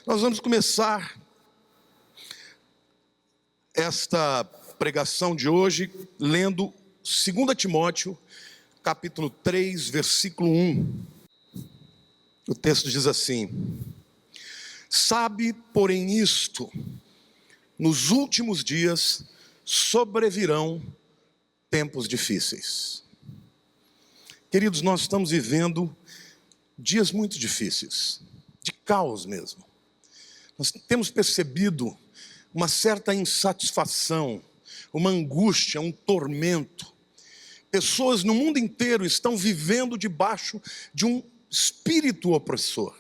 Nós vamos começar esta pregação de hoje lendo 2 Timóteo, capítulo 3, versículo 1. O texto diz assim: sabe, porém, isto, nos últimos dias sobrevirão tempos difíceis. Queridos, nós estamos vivendo dias muito difíceis, de caos mesmo. Nós temos percebido uma certa insatisfação, uma angústia, um tormento. Pessoas no mundo inteiro estão vivendo debaixo de um espírito opressor.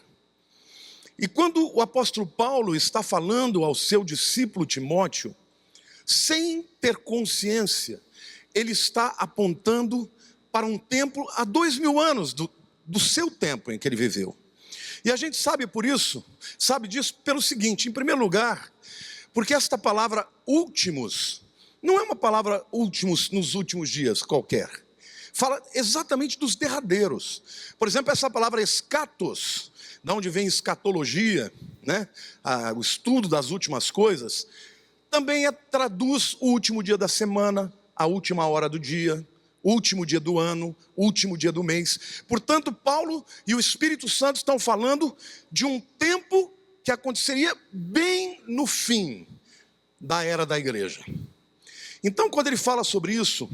E quando o apóstolo Paulo está falando ao seu discípulo Timóteo, sem ter consciência, ele está apontando para um tempo há 2000 anos do seu tempo em que ele viveu. E a gente sabe disso pelo seguinte: em primeiro lugar, porque esta palavra últimos, não é uma palavra últimos nos últimos dias qualquer. Fala exatamente dos derradeiros. Por exemplo, essa palavra escatos, de onde vem escatologia, né? O estudo das últimas coisas, também traduz o último dia da semana, a última hora do dia, último dia do ano, último dia do mês. Portanto, Paulo e o Espírito Santo estão falando de um tempo que aconteceria bem no fim da era da igreja. Então, quando ele fala sobre isso,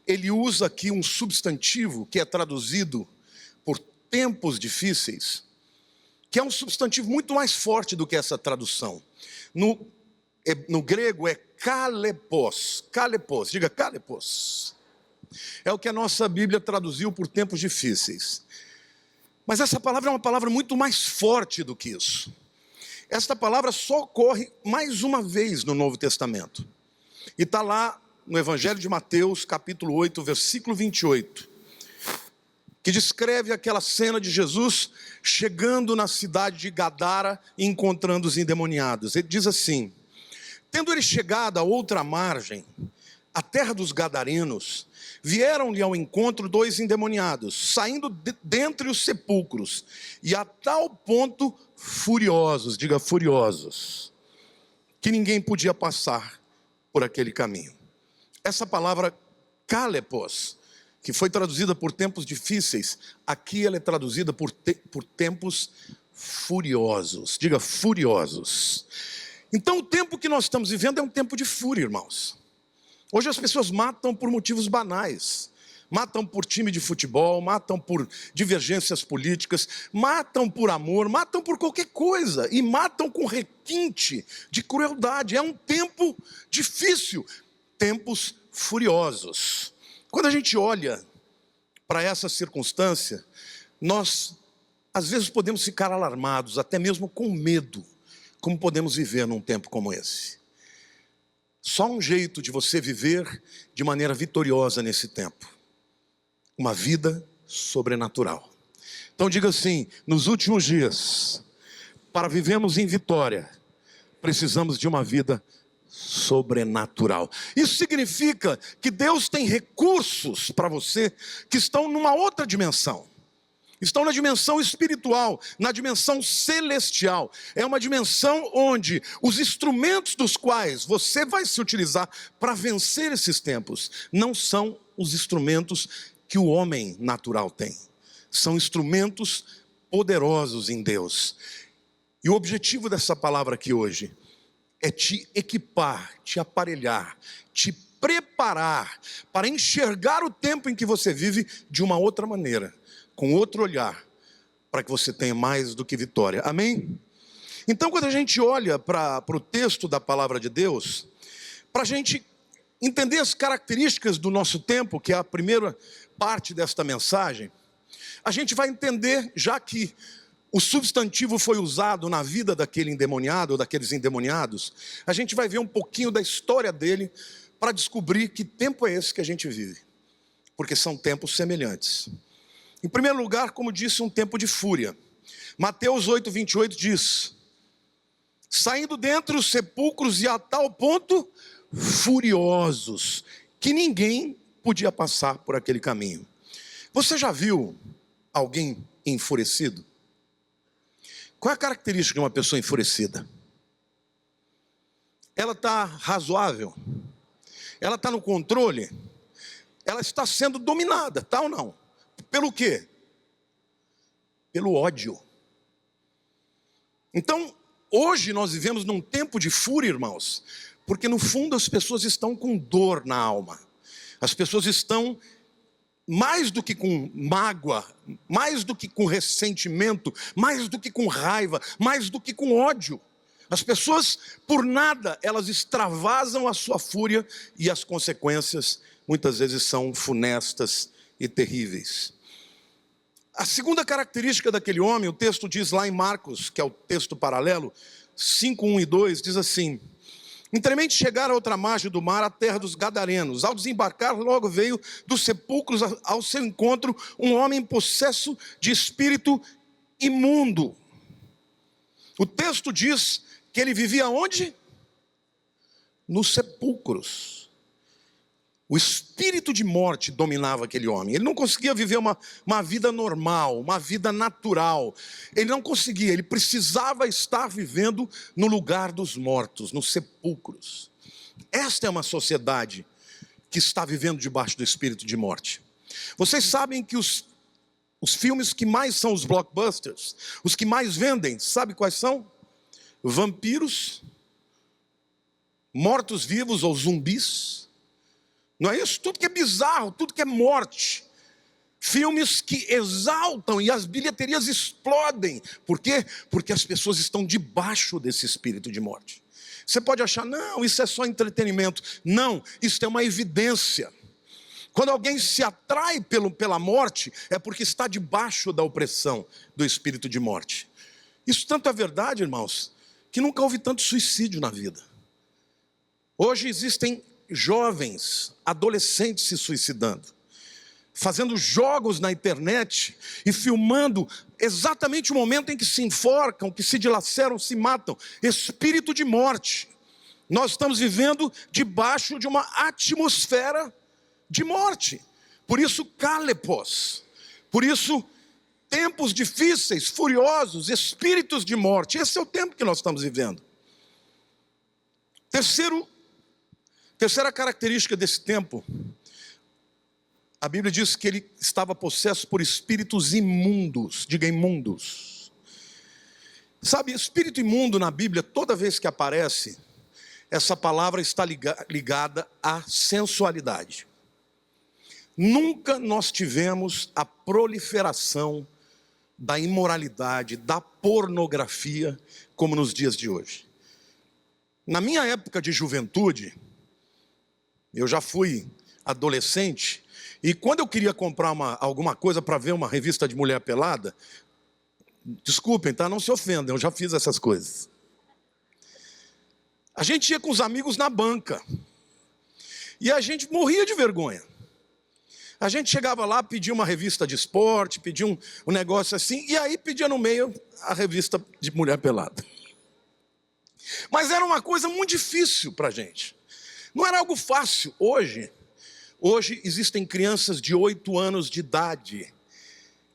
ele usa aqui um substantivo que é traduzido por tempos difíceis, que é um substantivo muito mais forte do que essa tradução. No grego é kalepos, diga kalepos. É o que a nossa Bíblia traduziu por tempos difíceis. Mas essa palavra é uma palavra muito mais forte do que isso. Esta palavra só ocorre mais uma vez no Novo Testamento. E está lá no Evangelho de Mateus, capítulo 8, versículo 28. Que descreve aquela cena de Jesus chegando na cidade de Gadara e encontrando os endemoniados. Ele diz assim: tendo ele chegado a outra margem, a terra dos Gadarenos, vieram-lhe ao encontro 2 endemoniados, saindo dentre os sepulcros, e a tal ponto furiosos, diga furiosos, que ninguém podia passar por aquele caminho. Essa palavra kalepos, que foi traduzida por tempos difíceis, aqui ela é traduzida por tempos furiosos, diga furiosos. Então o tempo que nós estamos vivendo é um tempo de fúria, irmãos. Hoje as pessoas matam por motivos banais, matam por time de futebol, matam por divergências políticas, matam por amor, matam por qualquer coisa, e matam com requinte de crueldade. É um tempo difícil, tempos furiosos. Quando a gente olha para essa circunstância, nós às vezes podemos ficar alarmados, até mesmo com medo, como podemos viver num tempo como esse. Só um jeito de você viver de maneira vitoriosa nesse tempo: uma vida sobrenatural. Então diga assim: nos últimos dias, para vivermos em vitória, precisamos de uma vida sobrenatural. Isso significa que Deus tem recursos para você que estão numa outra dimensão. Estão na dimensão espiritual, na dimensão celestial. É uma dimensão onde os instrumentos dos quais você vai se utilizar para vencer esses tempos não são os instrumentos que o homem natural tem. São instrumentos poderosos em Deus. E o objetivo dessa palavra aqui hoje é te equipar, te aparelhar, te preparar para enxergar o tempo em que você vive de uma outra maneira, com outro olhar, para que você tenha mais do que vitória. Amém? Então, quando a gente olha para o texto da palavra de Deus, para a gente entender as características do nosso tempo, que é a primeira parte desta mensagem, a gente vai entender, já que o substantivo foi usado na vida daquele endemoniado, ou daqueles endemoniados, a gente vai ver um pouquinho da história dele, para descobrir que tempo é esse que a gente vive, porque são tempos semelhantes. Em primeiro lugar, como disse, um tempo de fúria. Mateus 8, 28 diz: saindo dentre os sepulcros e a tal ponto furiosos, que ninguém podia passar por aquele caminho. Você já viu alguém enfurecido? Qual é a característica de uma pessoa enfurecida? Ela está razoável? Ela está no controle? Ela está sendo dominada, tá ou não? Pelo quê? Pelo ódio. Então, hoje nós vivemos num tempo de fúria, irmãos, porque no fundo as pessoas estão com dor na alma. As pessoas estão mais do que com mágoa, mais do que com ressentimento, mais do que com raiva, mais do que com ódio. As pessoas, por nada, elas extravasam a sua fúria e as consequências muitas vezes são funestas e terríveis. A segunda característica daquele homem, o texto diz lá em Marcos, que é o texto paralelo, 5, 1 e 2, diz assim: entremente chegaram a outra margem do mar, a terra dos Gadarenos. Ao desembarcar, logo veio dos sepulcros ao seu encontro um homem possesso de espírito imundo. O texto diz que ele vivia onde? Nos sepulcros. O espírito de morte dominava aquele homem. Ele não conseguia viver uma vida normal, uma vida natural. Ele não conseguia, ele precisava estar vivendo no lugar dos mortos, nos sepulcros. Esta é uma sociedade que está vivendo debaixo do espírito de morte. Vocês sabem que os filmes que mais são os blockbusters, os que mais vendem, sabe quais são? Vampiros, mortos-vivos ou zumbis. Não é isso? Tudo que é bizarro, tudo que é morte. Filmes que exaltam e as bilheterias explodem. Por quê? Porque as pessoas estão debaixo desse espírito de morte. Você pode achar, não, isso é só entretenimento. Não, isso é uma evidência. Quando alguém se atrai pela morte, é porque está debaixo da opressão do espírito de morte. Isso tanto é verdade, irmãos, que nunca houve tanto suicídio na vida. Hoje existem jovens, adolescentes se suicidando, fazendo jogos na internet e filmando exatamente o momento em que se enforcam, que se dilaceram, se matam. Espírito de morte. Nós estamos vivendo debaixo de uma atmosfera de morte. Por isso, calepos. Por isso, tempos difíceis, furiosos, espíritos de morte. Esse é o tempo que nós estamos vivendo. Terceira característica desse tempo, a Bíblia diz que ele estava possesso por espíritos imundos. Diga imundos. Sabe, espírito imundo na Bíblia, toda vez que aparece, essa palavra está ligada à sensualidade. Nunca nós tivemos a proliferação da imoralidade, da pornografia, como nos dias de hoje. Na minha época de juventude, eu já fui adolescente, e quando eu queria comprar alguma coisa para ver uma revista de mulher pelada, desculpem, tá? Não se ofendam, eu já fiz essas coisas. A gente ia com os amigos na banca, e a gente morria de vergonha. A gente chegava lá, pedia uma revista de esporte, pedia um negócio assim, e aí pedia no meio a revista de mulher pelada. Mas era uma coisa muito difícil para a gente. Não era algo fácil. Hoje existem crianças de 8 anos de idade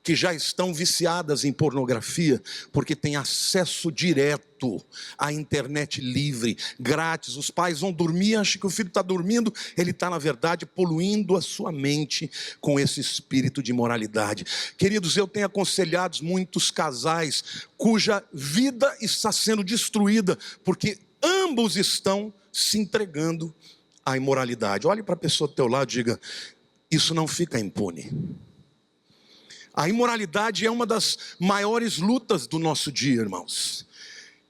que já estão viciadas em pornografia, porque têm acesso direto à internet livre, grátis. Os pais vão dormir, acham que o filho está dormindo, ele está, na verdade, poluindo a sua mente com esse espírito de imoralidade. Queridos, eu tenho aconselhado muitos casais cuja vida está sendo destruída, porque ambos estão se entregando à imoralidade. Olhe para a pessoa do teu lado e diga: isso não fica impune. A imoralidade é uma das maiores lutas do nosso dia, irmãos.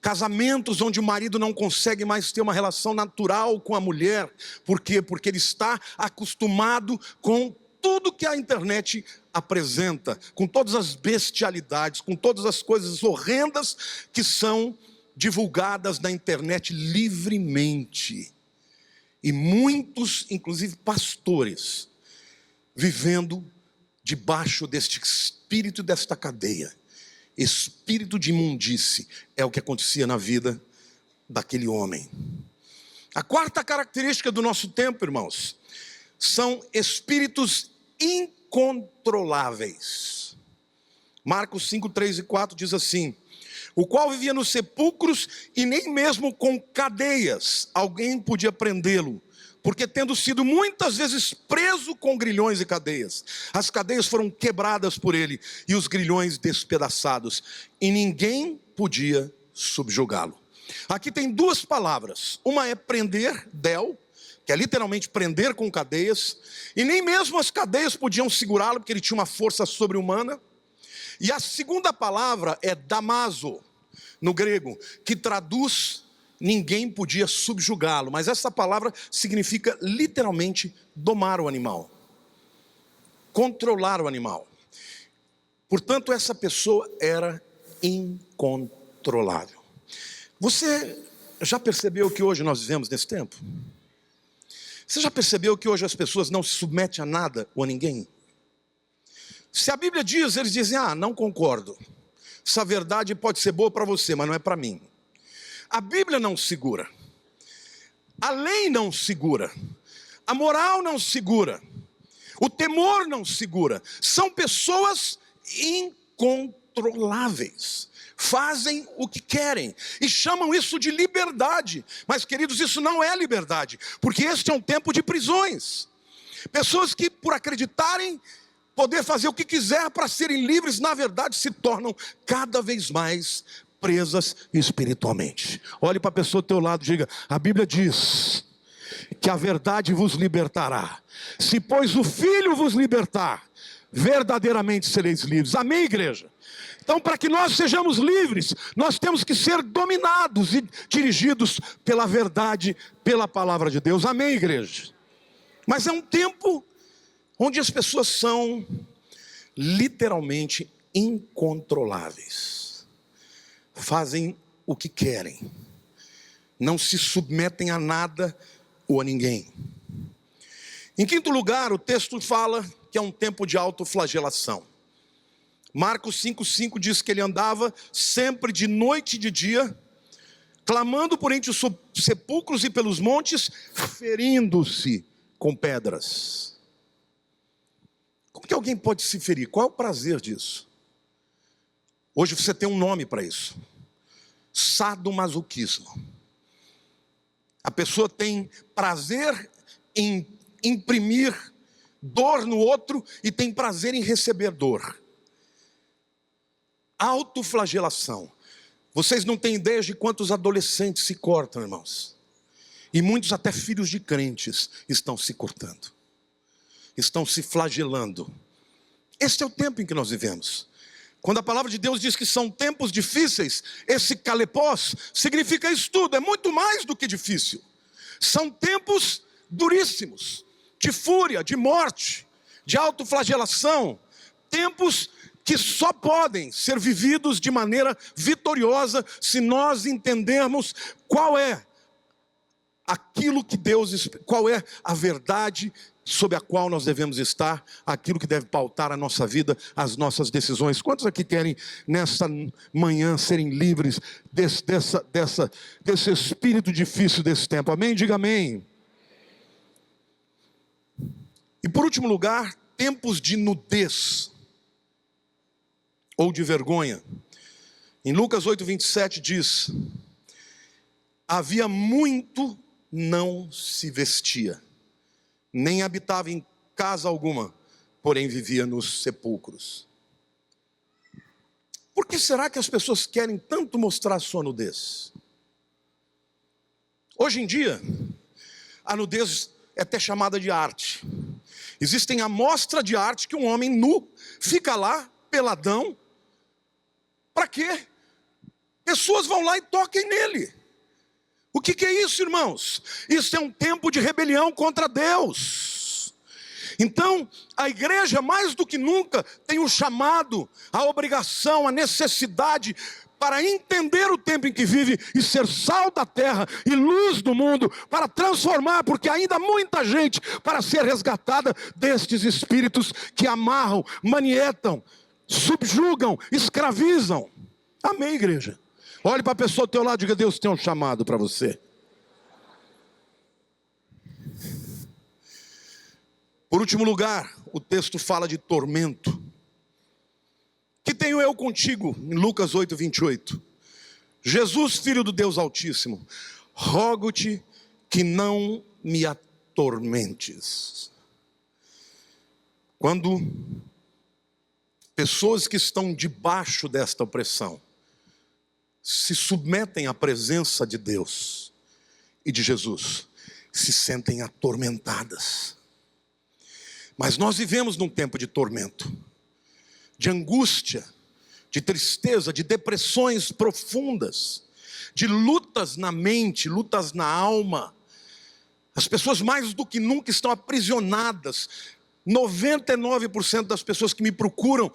Casamentos onde o marido não consegue mais ter uma relação natural com a mulher. Por quê? Porque ele está acostumado com tudo que a internet apresenta, com todas as bestialidades, com todas as coisas horrendas que são divulgadas na internet livremente. E muitos, inclusive pastores, vivendo debaixo deste espírito, desta cadeia. Espírito de imundície é o que acontecia na vida daquele homem. A quarta característica do nosso tempo, irmãos, são espíritos incontroláveis. Marcos 5, 3 e 4 diz assim: o qual vivia nos sepulcros e nem mesmo com cadeias alguém podia prendê-lo, porque tendo sido muitas vezes preso com grilhões e cadeias, as cadeias foram quebradas por ele e os grilhões despedaçados, e ninguém podia subjugá-lo. Aqui tem duas palavras, uma é prender, del, que é literalmente prender com cadeias, e nem mesmo as cadeias podiam segurá-lo, porque ele tinha uma força sobre-humana. E a segunda palavra é damaso, no grego, que traduz ninguém podia subjugá-lo, mas essa palavra significa literalmente domar o animal, controlar o animal. Portanto, essa pessoa era incontrolável. Você já percebeu que hoje nós vivemos nesse tempo? Você já percebeu que hoje as pessoas não se submetem a nada ou a ninguém? Se a Bíblia diz, eles dizem, não concordo. Essa verdade pode ser boa para você, mas não é para mim. A Bíblia não segura. A lei não segura. A moral não segura. O temor não segura. São pessoas incontroláveis. Fazem o que querem e chamam isso de liberdade. Mas, queridos, isso não é liberdade, porque este é um tempo de prisões. Pessoas que, por acreditarem poder fazer o que quiser para serem livres, na verdade se tornam cada vez mais presas espiritualmente. Olhe para a pessoa do teu lado e diga: a Bíblia diz que a verdade vos libertará. Se pois o Filho vos libertar, verdadeiramente sereis livres. Amém, igreja? Então, para que nós sejamos livres, nós temos que ser dominados e dirigidos pela verdade, pela palavra de Deus. Amém, igreja? Mas é um tempo onde as pessoas são literalmente incontroláveis. Fazem o que querem. Não se submetem a nada ou a ninguém. Em quinto lugar, o texto fala que é um tempo de autoflagelação. Marcos 5,5 diz que ele andava sempre de noite e de dia, clamando por entre os sepulcros e pelos montes, ferindo-se com pedras. Como que alguém pode se ferir? Qual é o prazer disso? Hoje você tem um nome para isso: sadomasoquismo. A pessoa tem prazer em imprimir dor no outro e tem prazer em receber dor. Autoflagelação. Vocês não têm ideia de quantos adolescentes se cortam, irmãos. E muitos até filhos de crentes estão se cortando. Estão se flagelando. Este é o tempo em que nós vivemos. Quando a palavra de Deus diz que são tempos difíceis, esse calepós significa isso tudo, é muito mais do que difícil. São tempos duríssimos, de fúria, de morte, de autoflagelação, tempos que só podem ser vividos de maneira vitoriosa se nós entendermos qual é aquilo que Deus, qual é a verdade sob a qual nós devemos estar, aquilo que deve pautar a nossa vida, as nossas decisões. Quantos aqui querem nessa manhã serem livres desse espírito difícil desse tempo? Amém? Diga amém. E por último lugar, tempos de nudez ou de vergonha. Em Lucas 8:27 diz: havia muito não se vestia, nem habitava em casa alguma, porém vivia nos sepulcros. Por que será que as pessoas querem tanto mostrar sua nudez? Hoje em dia, a nudez é até chamada de arte. Existem amostras de arte que um homem nu fica lá, peladão. Para quê? Pessoas vão lá e toquem nele. O que é isso, irmãos? Isso é um tempo de rebelião contra Deus. Então, a igreja, mais do que nunca, tem o chamado, a obrigação, a necessidade para entender o tempo em que vive e ser sal da terra e luz do mundo, para transformar, porque ainda há muita gente para ser resgatada destes espíritos que amarram, manietam, subjugam, escravizam. Amém, igreja? Olhe para a pessoa do teu lado e diga: Deus tem um chamado para você. Por último lugar, o texto fala de tormento. Que tenho eu contigo, em Lucas 8:28. Jesus, Filho do Deus Altíssimo, rogo-te que não me atormentes. Quando pessoas que estão debaixo desta opressão se submetem à presença de Deus e de Jesus, se sentem atormentadas. Mas nós vivemos num tempo de tormento, de angústia, de tristeza, de depressões profundas, de lutas na mente, lutas na alma. As pessoas mais do que nunca estão aprisionadas. 99% das pessoas que me procuram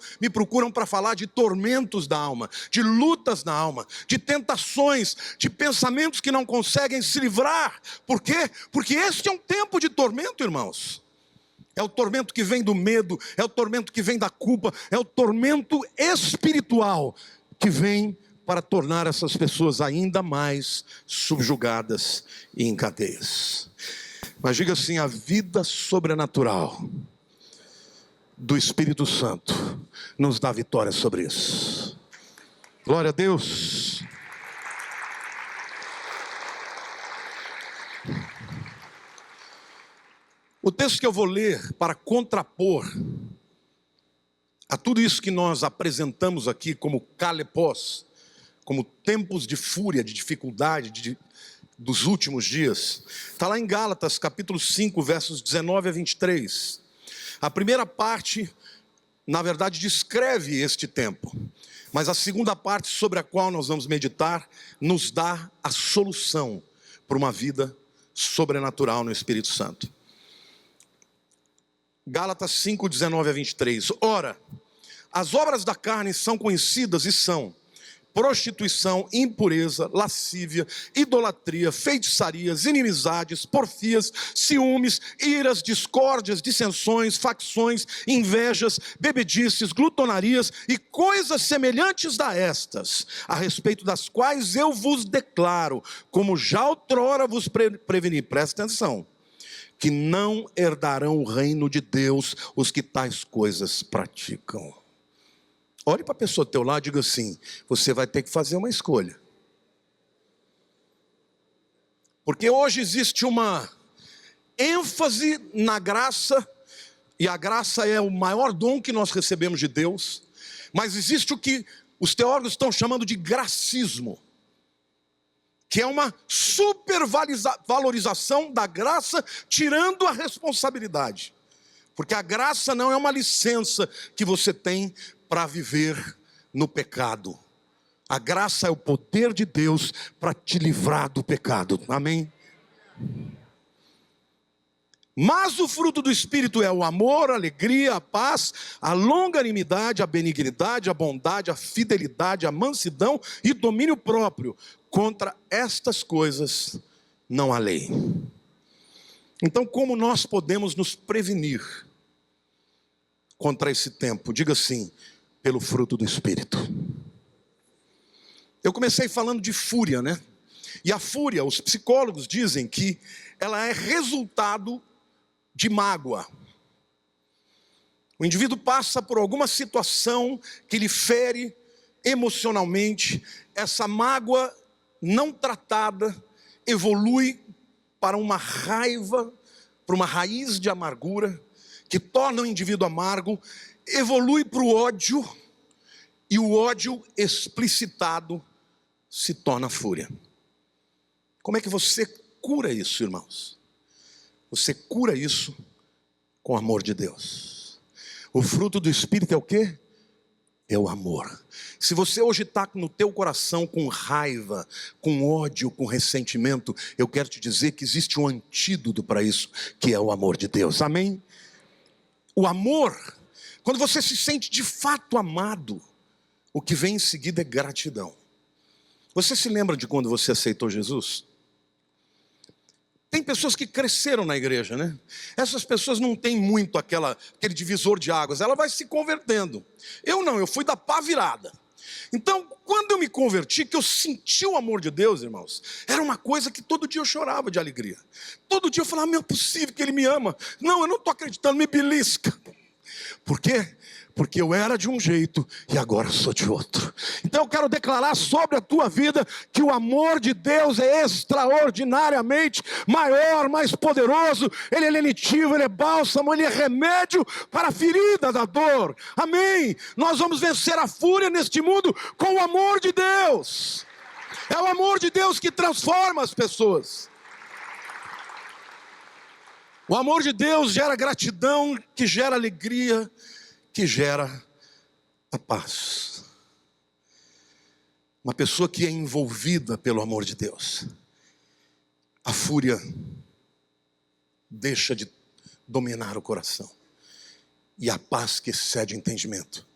para falar de tormentos da alma, de lutas na alma, de tentações, de pensamentos que não conseguem se livrar. Por quê? Porque este é um tempo de tormento, irmãos. É o tormento que vem do medo, é o tormento que vem da culpa, é o tormento espiritual que vem para tornar essas pessoas ainda mais subjugadas e em cadeias. Mas diga assim: a vida sobrenatural do Espírito Santo nos dá vitória sobre isso. Glória a Deus. O texto que eu vou ler para contrapor a tudo isso que nós apresentamos aqui como kalepós, como tempos de fúria, de dificuldade, dos últimos dias, está lá em Gálatas capítulo 5, versos 19 a 23. A primeira parte, na verdade, descreve este tempo, mas a segunda parte, sobre a qual nós vamos meditar, nos dá a solução para uma vida sobrenatural no Espírito Santo. Gálatas 5, 19 a 23. Ora, as obras da carne são conhecidas e são prostituição, impureza, lascívia, idolatria, feitiçarias, inimizades, porfias, ciúmes, iras, discórdias, dissensões, facções, invejas, bebedices, glutonarias e coisas semelhantes a estas, a respeito das quais eu vos declaro, como já outrora vos preveni, presta atenção, que não herdarão o reino de Deus os que tais coisas praticam. Olhe para a pessoa do teu lado e diga assim: você vai ter que fazer uma escolha. Porque hoje existe uma ênfase na graça, e a graça é o maior dom que nós recebemos de Deus, mas existe o que os teólogos estão chamando de gracismo, que é uma supervalorização da graça, tirando a responsabilidade. Porque a graça não é uma licença que você tem para viver no pecado. A graça é o poder de Deus para te livrar do pecado. Amém? Mas o fruto do Espírito é o amor, a alegria, a paz, a longanimidade, a benignidade, a bondade, a fidelidade, a mansidão e domínio próprio. Contra estas coisas não há lei. Então, como nós podemos nos prevenir contra esse tempo? Diga assim: pelo fruto do Espírito. Eu comecei falando de fúria, né? E a fúria, os psicólogos dizem que ela é resultado de mágoa. O indivíduo passa por alguma situação que lhe fere emocionalmente. Essa mágoa não tratada evolui para uma raiva, para uma raiz de amargura, que torna o indivíduo amargo, evolui para o ódio, e o ódio explicitado se torna fúria. Como é que você cura isso, irmãos? Você cura isso com o amor de Deus. O fruto do Espírito é o quê? É o amor. Se você hoje está no teu coração com raiva, com ódio, com ressentimento, eu quero te dizer que existe um antídoto para isso, que é o amor de Deus. Amém? O amor, quando você se sente de fato amado, o que vem em seguida é gratidão. Você se lembra de quando você aceitou Jesus? Tem pessoas que cresceram na igreja, né? Essas pessoas não têm muito aquele divisor de águas, ela vai se convertendo. Eu não, eu fui da pá virada. Então, quando eu me converti, que eu senti o amor de Deus, irmãos, era uma coisa que todo dia eu chorava de alegria. Todo dia eu falava: não é possível que Ele me ama. Não, eu não estou acreditando, me belisca. Por quê? porque eu era de um jeito e agora sou de outro. Então eu quero declarar sobre a tua vida que o amor de Deus é extraordinariamente maior, mais poderoso. Ele é lenitivo, ele é bálsamo, ele é remédio para a ferida da dor. Amém? Nós vamos vencer a fúria neste mundo com o amor de Deus. É o amor de Deus que transforma as pessoas. O amor de Deus gera gratidão, que gera alegria, que gera a paz. Uma pessoa que é envolvida pelo amor de Deus, a fúria deixa de dominar o coração. E a paz que excede entendimento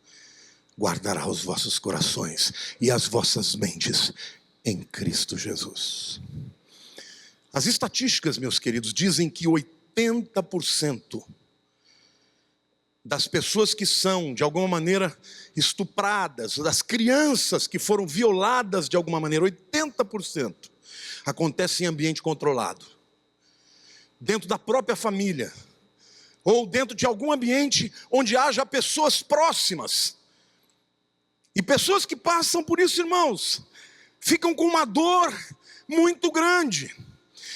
guardará os vossos corações e as vossas mentes em Cristo Jesus. As estatísticas, meus queridos, dizem que 80% das pessoas que são, de alguma maneira, estupradas, das crianças que foram violadas de alguma maneira, 80% acontece em ambiente controlado. Dentro da própria família, ou dentro de algum ambiente onde haja pessoas próximas. E pessoas que passam por isso, irmãos, ficam com uma dor muito grande.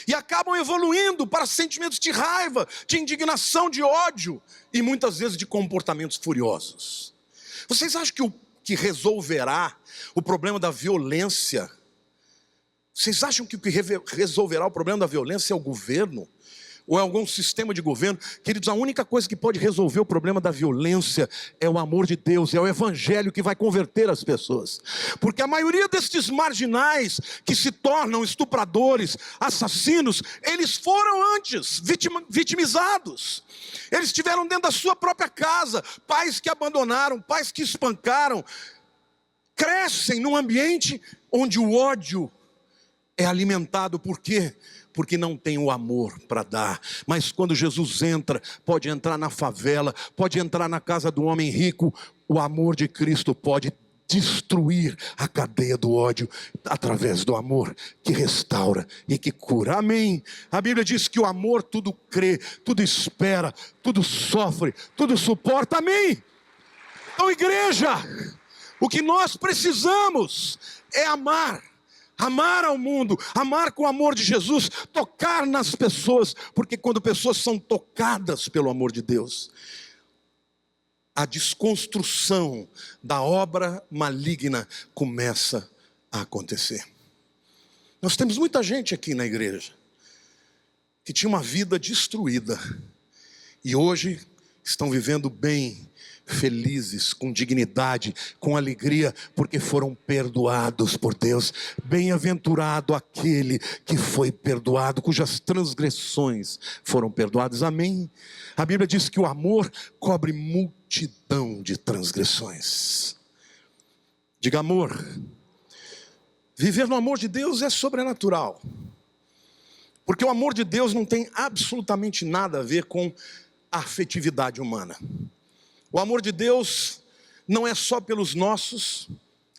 E acabam evoluindo para sentimentos de raiva, de indignação, de ódio e muitas vezes de comportamentos furiosos. Vocês acham que o que resolverá o problema da violência? Vocês acham que o que resolverá o problema da violência é o governo? Ou é algum sistema de governo? Queridos, a única coisa que pode resolver o problema da violência é o amor de Deus, é o evangelho que vai converter as pessoas. Porque a maioria destes marginais que se tornam estupradores, assassinos, eles foram antes vitimizados. Eles estiveram dentro da sua própria casa, pais que abandonaram, pais que espancaram, crescem num ambiente onde o ódio é alimentado. Por quê? Porque não tem o amor para dar. Mas quando Jesus entra, pode entrar na favela, pode entrar na casa do homem rico, o amor de Cristo pode destruir a cadeia do ódio através do amor que restaura e que cura. Amém? A Bíblia diz que o amor tudo crê, tudo espera, tudo sofre, tudo suporta. Amém? Então, igreja, o que nós precisamos é amar. Amar ao mundo, amar com o amor de Jesus, tocar nas pessoas, porque quando pessoas são tocadas pelo amor de Deus, a desconstrução da obra maligna começa a acontecer. Nós temos muita gente aqui na igreja que tinha uma vida destruída e hoje estão vivendo bem, felizes, com dignidade, com alegria, porque foram perdoados por Deus. Bem-aventurado aquele que foi perdoado, cujas transgressões foram perdoadas. Amém? A Bíblia diz que o amor cobre multidão de transgressões. Diga amor. Viver no amor de Deus é sobrenatural, porque o amor de Deus não tem absolutamente nada a ver com a afetividade humana. O amor de Deus não é só pelos nossos,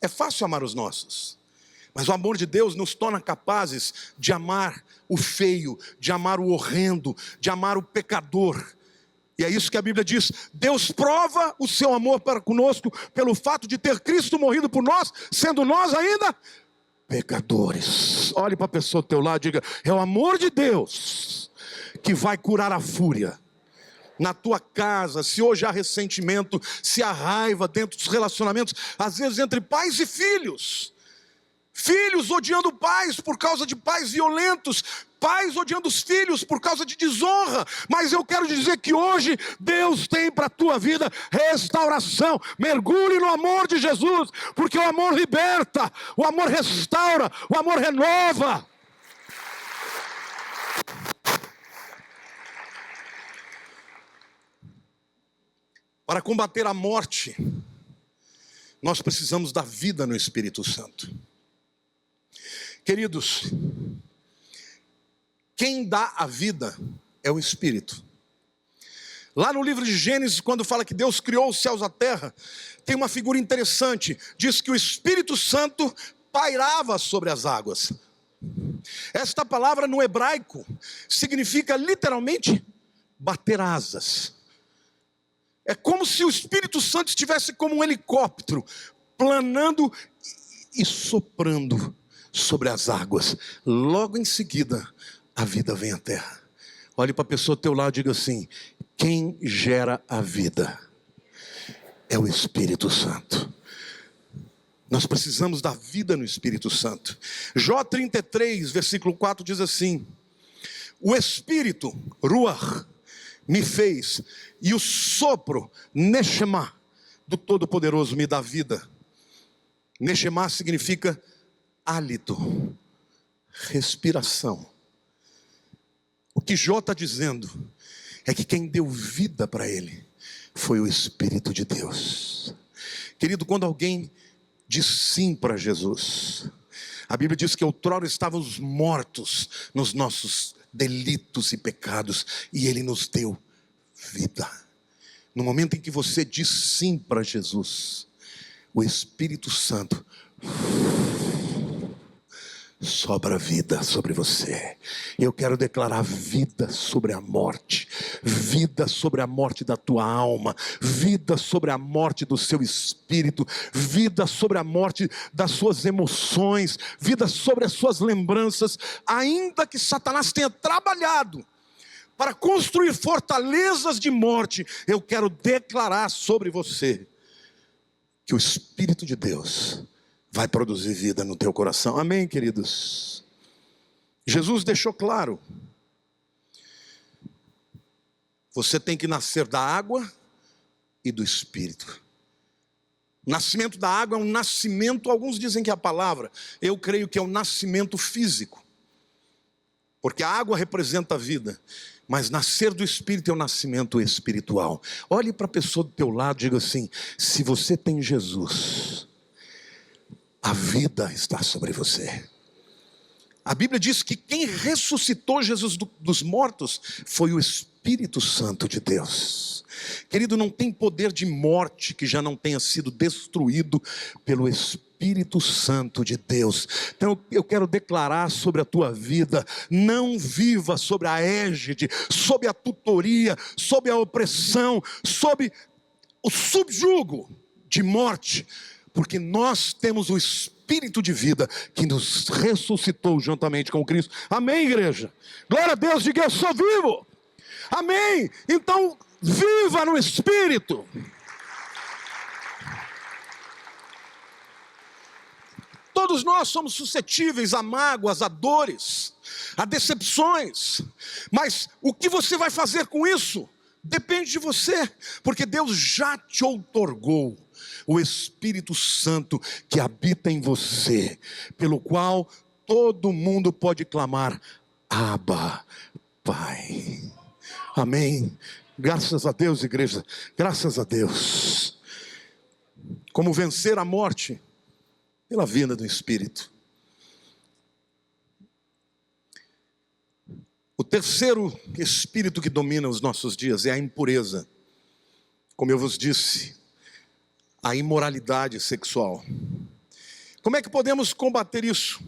é fácil amar os nossos, mas o amor de Deus nos torna capazes de amar o feio, de amar o horrendo, de amar o pecador. E é isso que a Bíblia diz: Deus prova o seu amor para conosco pelo fato de ter Cristo morrido por nós, sendo nós ainda pecadores. Olhe para a pessoa do teu lado e diga: é o amor de Deus que vai curar a fúria na tua casa. Se hoje há ressentimento, se há raiva dentro dos relacionamentos, às vezes entre pais e filhos, filhos odiando pais por causa de pais violentos, pais odiando os filhos por causa de desonra. Mas eu quero dizer que hoje Deus tem para a tua vida restauração. Mergulhe no amor de Jesus, porque o amor liberta, o amor restaura, o amor renova. Para combater a morte, nós precisamos da vida no Espírito Santo. Queridos, quem dá a vida é o Espírito. Lá no livro de Gênesis, quando fala que Deus criou os céus e a terra, tem uma figura interessante. Diz que o Espírito Santo pairava sobre as águas. Esta palavra no hebraico significa literalmente bater asas. É como se o Espírito Santo estivesse como um helicóptero, planando e soprando sobre as águas. Logo em seguida, a vida vem à terra. Olhe para a pessoa ao teu lado e diga assim: quem gera a vida é o Espírito Santo. Nós precisamos da vida no Espírito Santo. Jó 33, versículo 4 diz assim: o Espírito, Ruach, me fez, e o sopro, Neshama, do Todo-Poderoso me dá vida. Neshama significa hálito, respiração. O que Jó está dizendo é que quem deu vida para ele foi o Espírito de Deus. Querido, quando alguém diz sim para Jesus, a Bíblia diz que outrora estávamos mortos nos nossos delitos e pecados, e Ele nos deu vida. No momento em que você diz sim para Jesus, o Espírito Santo sobra vida sobre você. Eu quero declarar vida sobre a morte, vida sobre a morte da tua alma, vida sobre a morte do seu espírito, vida sobre a morte das suas emoções, vida sobre as suas lembranças. Ainda que Satanás tenha trabalhado para construir fortalezas de morte, eu quero declarar sobre você que o Espírito de Deus vai produzir vida no teu coração. Amém, queridos? Jesus deixou claro: você tem que nascer da água e do Espírito. O nascimento da água é um nascimento, alguns dizem que é a palavra, eu creio que é um nascimento físico, porque a água representa a vida, mas nascer do Espírito é um nascimento espiritual. Olhe para a pessoa do teu lado e diga assim: se você tem Jesus, a vida está sobre você. A Bíblia diz que quem ressuscitou Jesus dos mortos foi o Espírito Santo de Deus. Querido, não tem poder de morte que já não tenha sido destruído pelo Espírito Santo de Deus. Então eu quero declarar sobre a tua vida: não viva sobre a égide, sob a tutoria, sob a opressão, sob o subjugo de morte, porque nós temos o Espírito de vida que nos ressuscitou juntamente com Cristo. Amém, igreja? Glória a Deus, diga: eu sou vivo. Amém? Então, viva no Espírito. Todos nós somos suscetíveis a mágoas, a dores, a decepções. Mas o que você vai fazer com isso depende de você, porque Deus já te outorgou o Espírito Santo que habita em você, pelo qual todo mundo pode clamar: Abba, Pai. Amém? Graças a Deus, igreja, graças a Deus. Como vencer a morte? Pela vida do Espírito. O terceiro espírito que domina os nossos dias é a impureza. Como eu vos disse, a imoralidade sexual. Como é que podemos combater isso?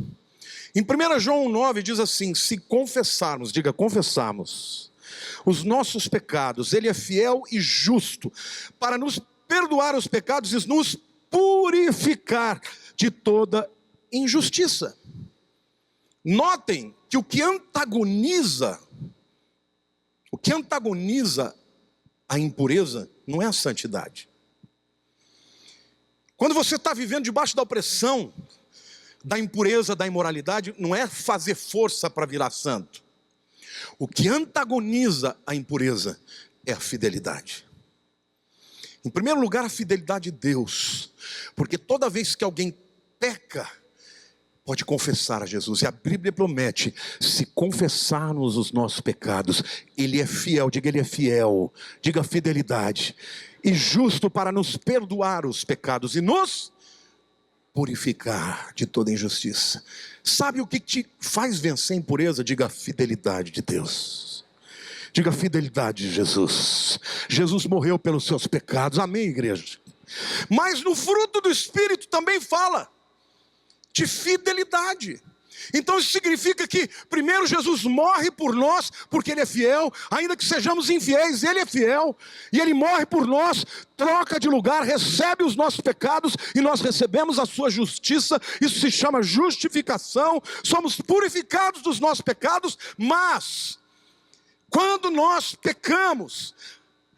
Em 1 João 9 diz assim: se confessarmos, diga confessarmos, os nossos pecados, Ele é fiel e justo para nos perdoar os pecados e nos purificar de toda injustiça. Notem que o que antagoniza a impureza não é a santidade. Quando você está vivendo debaixo da opressão, da impureza, da imoralidade, não é fazer força para virar santo. O que antagoniza a impureza é a fidelidade. Em primeiro lugar, a fidelidade de Deus, porque toda vez que alguém peca, pode confessar a Jesus, e a Bíblia promete: se confessarmos os nossos pecados, Ele é fiel, diga Ele é fiel, diga fidelidade, e justo para nos perdoar os pecados e nos purificar de toda injustiça. Sabe o que te faz vencer a impureza? Diga a fidelidade de Deus, diga a fidelidade de Jesus. Jesus morreu pelos seus pecados, amém, igreja? Mas no fruto do Espírito também fala de fidelidade. Então isso significa que primeiro Jesus morre por nós, porque Ele é fiel, ainda que sejamos infiéis, Ele é fiel, e Ele morre por nós, troca de lugar, recebe os nossos pecados, e nós recebemos a sua justiça. Isso se chama justificação, somos purificados dos nossos pecados, mas quando nós pecamos,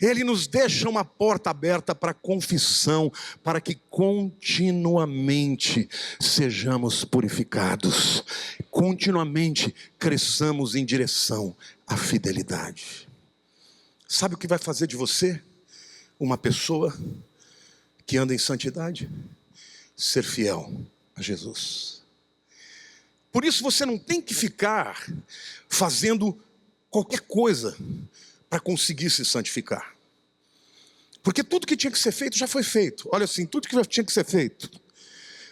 Ele nos deixa uma porta aberta para confissão, para que continuamente sejamos purificados, continuamente cresçamos em direção à fidelidade. Sabe o que vai fazer de você uma pessoa que anda em santidade? Ser fiel a Jesus. Por isso você não tem que ficar fazendo qualquer coisa para conseguir se santificar. Porque tudo que tinha que ser feito já foi feito. Olha assim, tudo que tinha que ser feito,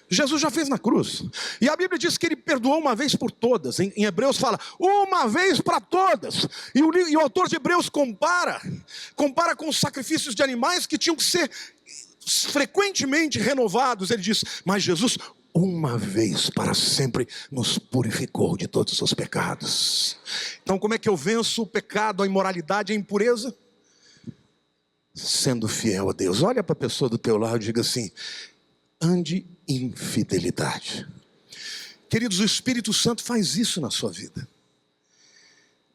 Jesus já fez na cruz. E a Bíblia diz que Ele perdoou uma vez por todas. Em Hebreus fala, uma vez para todas. E o autor de Hebreus compara com os sacrifícios de animais que tinham que ser frequentemente renovados. Ele diz, mas Jesus, uma vez para sempre, nos purificou de todos os pecados. Então como é que eu venço o pecado, a imoralidade, a impureza? Sendo fiel a Deus. Olha para a pessoa do teu lado e diga assim, ande em fidelidade. Queridos, o Espírito Santo faz isso na sua vida.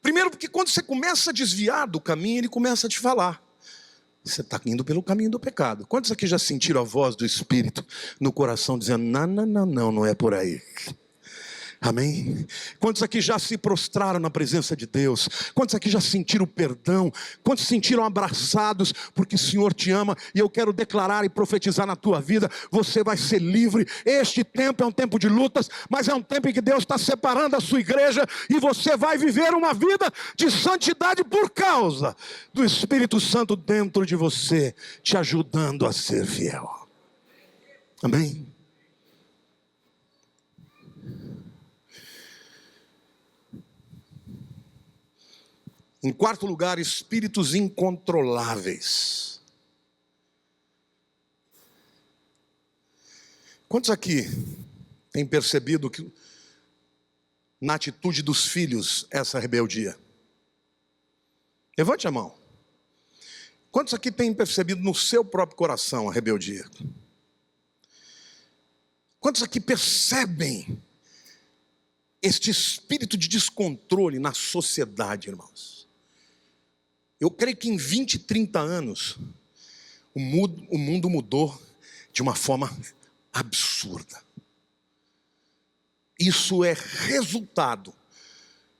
Primeiro porque quando você começa a desviar do caminho, Ele começa a te falar. Você está indo pelo caminho do pecado. Quantos aqui já sentiram a voz do Espírito no coração dizendo, não é por aí? Amém? Quantos aqui já se prostraram na presença de Deus? Quantos aqui já sentiram perdão? Quantos se sentiram abraçados porque o Senhor te ama? E eu quero declarar e profetizar na tua vida, você vai ser livre. Este tempo é um tempo de lutas, mas é um tempo em que Deus está separando a sua igreja, e você vai viver uma vida de santidade por causa do Espírito Santo dentro de você, te ajudando a ser fiel. Amém? Em quarto lugar, espíritos incontroláveis. Quantos aqui têm percebido que na atitude dos filhos essa rebeldia? Levante a mão. Quantos aqui têm percebido no seu próprio coração a rebeldia? Quantos aqui percebem este espírito de descontrole na sociedade, irmãos? Eu creio que em 20, 30 anos, o mundo mudou de uma forma absurda. Isso é resultado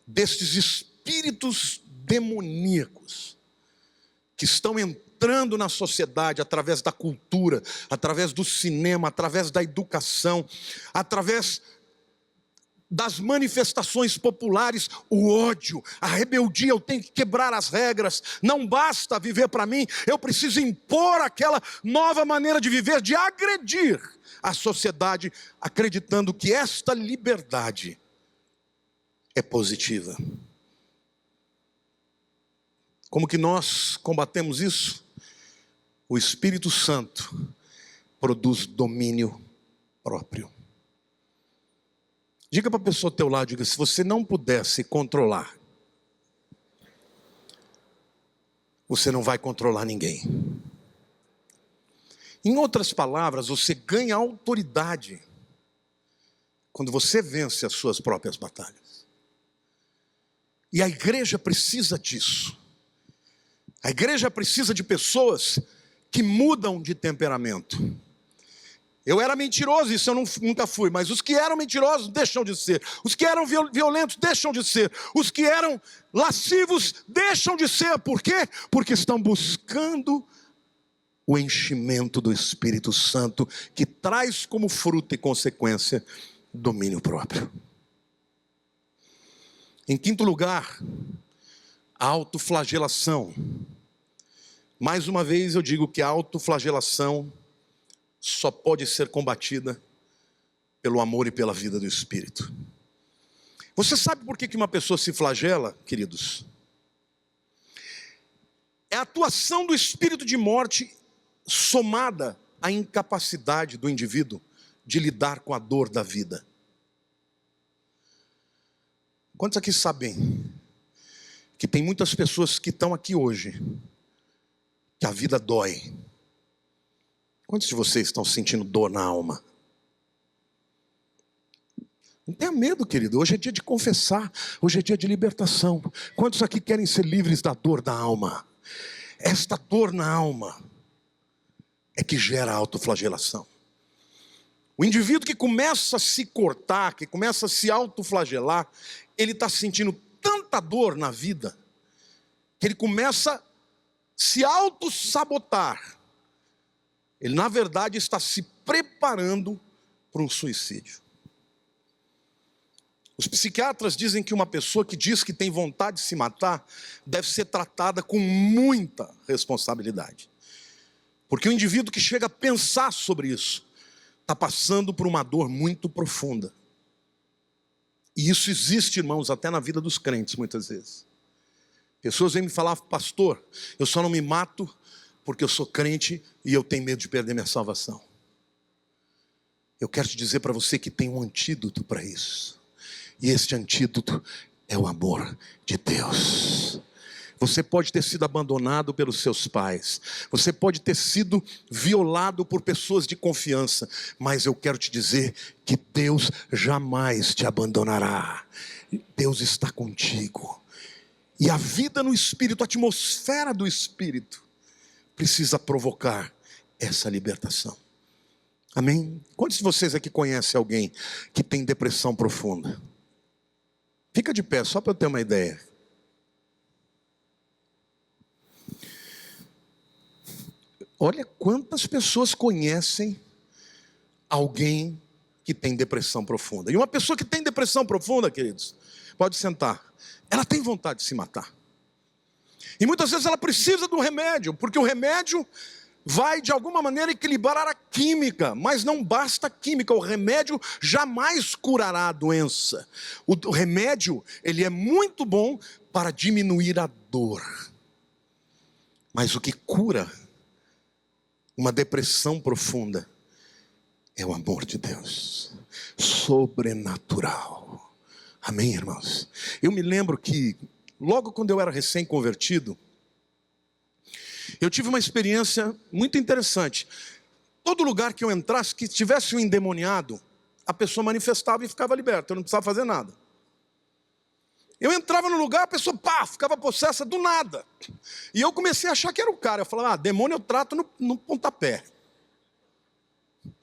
destes espíritos demoníacos que estão entrando na sociedade através da cultura, através do cinema, através da educação, através das manifestações populares, o ódio, a rebeldia. Eu tenho que quebrar as regras, não basta viver para mim, eu preciso impor aquela nova maneira de viver, de agredir a sociedade, acreditando que esta liberdade é positiva. Como que nós combatemos isso? O Espírito Santo produz domínio próprio. Diga para a pessoa ao teu lado, diga, se você não puder se controlar, você não vai controlar ninguém. Em outras palavras, você ganha autoridade quando você vence as suas próprias batalhas. E a igreja precisa disso. A igreja precisa de pessoas que mudam de temperamento. Eu era mentiroso, isso eu nunca fui, mas os que eram mentirosos deixam de ser. Os que eram violentos deixam de ser. Os que eram lascivos deixam de ser. Por quê? Porque estão buscando o enchimento do Espírito Santo, que traz como fruto e consequência domínio próprio. Em quinto lugar, a autoflagelação. Mais uma vez eu digo que a autoflagelação só pode ser combatida pelo amor e pela vida do Espírito. Você sabe por que uma pessoa se flagela, queridos? É a atuação do espírito de morte somada à incapacidade do indivíduo de lidar com a dor da vida. Quantos aqui sabem que tem muitas pessoas que estão aqui hoje, que a vida dói? Quantos de vocês estão sentindo dor na alma? Não tenha medo, querido. Hoje é dia de confessar. Hoje é dia de libertação. Quantos aqui querem ser livres da dor da alma? Esta dor na alma é que gera autoflagelação. O indivíduo que começa a se cortar, que começa a se autoflagelar, ele está sentindo tanta dor na vida, que ele começa a se autossabotar. Ele, na verdade, está se preparando para um suicídio. Os psiquiatras dizem que uma pessoa que diz que tem vontade de se matar deve ser tratada com muita responsabilidade. Porque o indivíduo que chega a pensar sobre isso está passando por uma dor muito profunda. E isso existe, irmãos, até na vida dos crentes muitas vezes. Pessoas vêm me falar: pastor, eu só não me mato porque eu sou crente e eu tenho medo de perder minha salvação. Eu quero te dizer para você que tem um antídoto para isso. E este antídoto é o amor de Deus. Você pode ter sido abandonado pelos seus pais. Você pode ter sido violado por pessoas de confiança. Mas eu quero te dizer que Deus jamais te abandonará. Deus está contigo. E a vida no Espírito, a atmosfera do Espírito, precisa provocar essa libertação. Amém? Quantos de vocês aqui conhecem alguém que tem depressão profunda? Fica de pé, só para eu ter uma ideia. Olha quantas pessoas conhecem alguém que tem depressão profunda. E uma pessoa que tem depressão profunda, queridos, pode sentar, ela tem vontade de se matar. E muitas vezes ela precisa de um remédio, porque o remédio vai de alguma maneira equilibrar a química, mas não basta a química, o remédio jamais curará a doença. O remédio, ele é muito bom para diminuir a dor. Mas o que cura uma depressão profunda é o amor de Deus, sobrenatural. Amém, irmãos? Eu me lembro que, logo quando eu era recém-convertido, eu tive uma experiência muito interessante. Todo lugar que eu entrasse, que tivesse um endemoniado, a pessoa manifestava e ficava liberta, eu não precisava fazer nada. Eu entrava no lugar, a pessoa, ficava possessa do nada. E eu comecei a achar que era o cara. Eu falava, demônio eu trato no pontapé.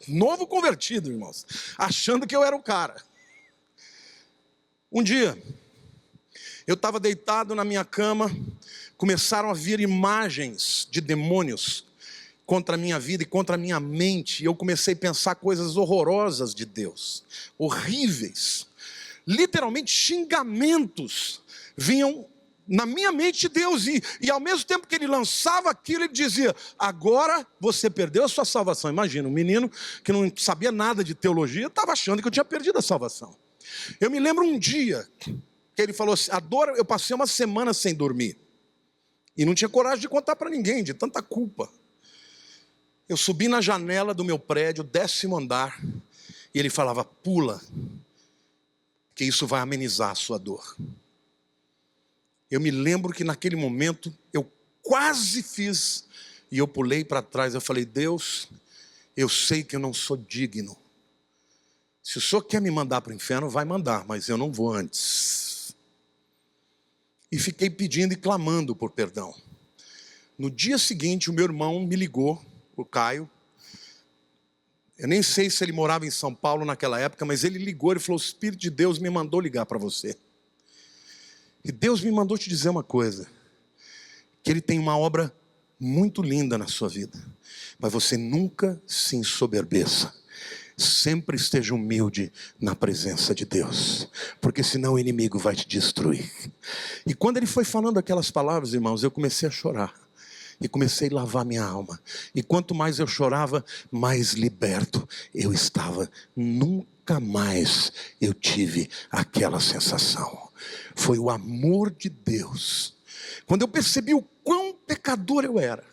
Novo convertido, irmãos, achando que eu era o cara. Um dia, eu estava deitado na minha cama, começaram a vir imagens de demônios contra a minha vida e contra a minha mente. E eu comecei a pensar coisas horrorosas de Deus, horríveis. Literalmente xingamentos vinham na minha mente de Deus. E ao mesmo tempo que ele lançava aquilo, ele dizia, agora você perdeu a sua salvação. Imagina, um menino que não sabia nada de teologia, estava achando que eu tinha perdido a salvação. Eu me lembro um dia que ele falou assim, a dor, eu passei uma semana sem dormir. E não tinha coragem de contar para ninguém, de tanta culpa. Eu subi na janela do meu prédio, 10º andar, e ele falava, pula, que isso vai amenizar a sua dor. Eu me lembro que naquele momento, eu quase fiz, e eu pulei para trás, eu falei, Deus, eu sei que eu não sou digno. Se o Senhor quer me mandar para o inferno, vai mandar, mas eu não vou antes. E fiquei pedindo e clamando por perdão. No dia seguinte, o meu irmão me ligou, o Caio. Eu nem sei se ele morava em São Paulo naquela época, mas ele ligou e falou, o Espírito de Deus me mandou ligar para você. E Deus me mandou te dizer uma coisa, que Ele tem uma obra muito linda na sua vida, mas você nunca se ensoberbeça. Sempre esteja humilde na presença de Deus, porque senão o inimigo vai te destruir. E quando ele foi falando aquelas palavras, irmãos, eu comecei a chorar. E comecei a lavar minha alma. E quanto mais eu chorava, mais liberto eu estava. Nunca mais eu tive aquela sensação. Foi o amor de Deus. Quando eu percebi o quão pecador eu era,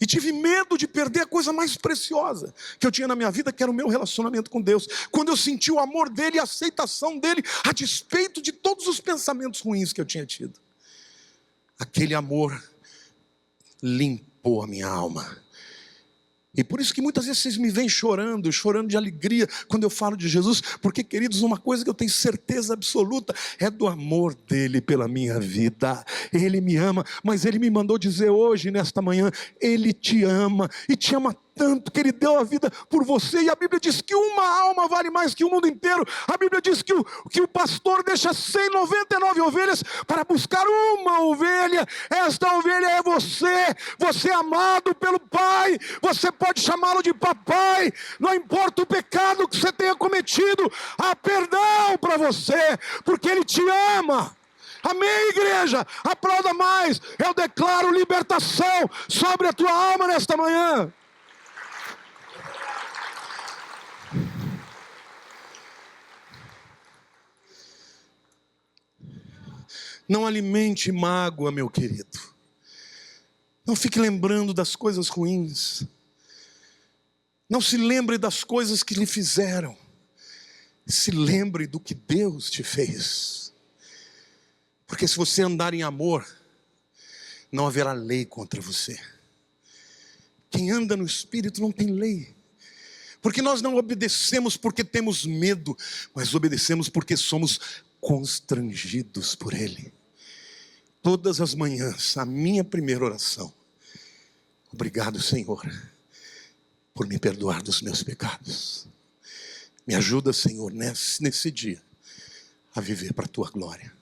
E tive medo de perder a coisa mais preciosa que eu tinha na minha vida, que era o meu relacionamento com Deus. Quando eu senti o amor dele e a aceitação dele, a despeito de todos os pensamentos ruins que eu tinha tido. Aquele amor limpou a minha alma. E por isso que muitas vezes vocês me veem chorando de alegria quando eu falo de Jesus, porque, queridos, uma coisa que eu tenho certeza absoluta é do amor dele pela minha vida. Ele me ama, mas ele me mandou dizer hoje, nesta manhã, ele te ama e te ama tanto que ele deu a vida por você. E a Bíblia diz que uma alma vale mais que o mundo inteiro. A Bíblia diz que o pastor deixa 199 ovelhas para buscar uma ovelha. Esta ovelha é você. Você é amado pelo Pai. Você pode chamá-lo de papai. Não importa o pecado que você tenha cometido, há perdão para você, porque ele te ama. Amém, igreja? Aplauda mais. Eu declaro libertação sobre a tua alma nesta manhã. Não alimente mágoa, meu querido. Não fique lembrando das coisas ruins. Não se lembre das coisas que lhe fizeram. Se lembre do que Deus te fez. Porque se você andar em amor, não haverá lei contra você. Quem anda no Espírito não tem lei. Porque nós não obedecemos porque temos medo, mas obedecemos porque somos constrangidos por Ele. Todas as manhãs, a minha primeira oração: obrigado, Senhor, por me perdoar dos meus pecados. Me ajuda, Senhor, nesse dia, a viver para a Tua glória,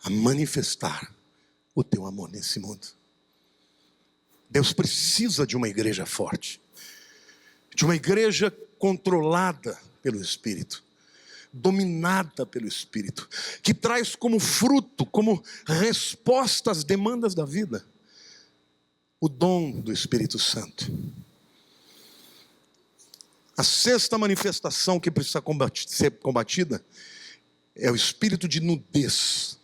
a manifestar o Teu amor nesse mundo. Deus precisa de uma igreja forte, de uma igreja controlada pelo Espírito, dominada pelo Espírito, que traz como fruto, como resposta às demandas da vida, o dom do Espírito Santo. A sexta manifestação que precisa ser combatida é o espírito de nudez,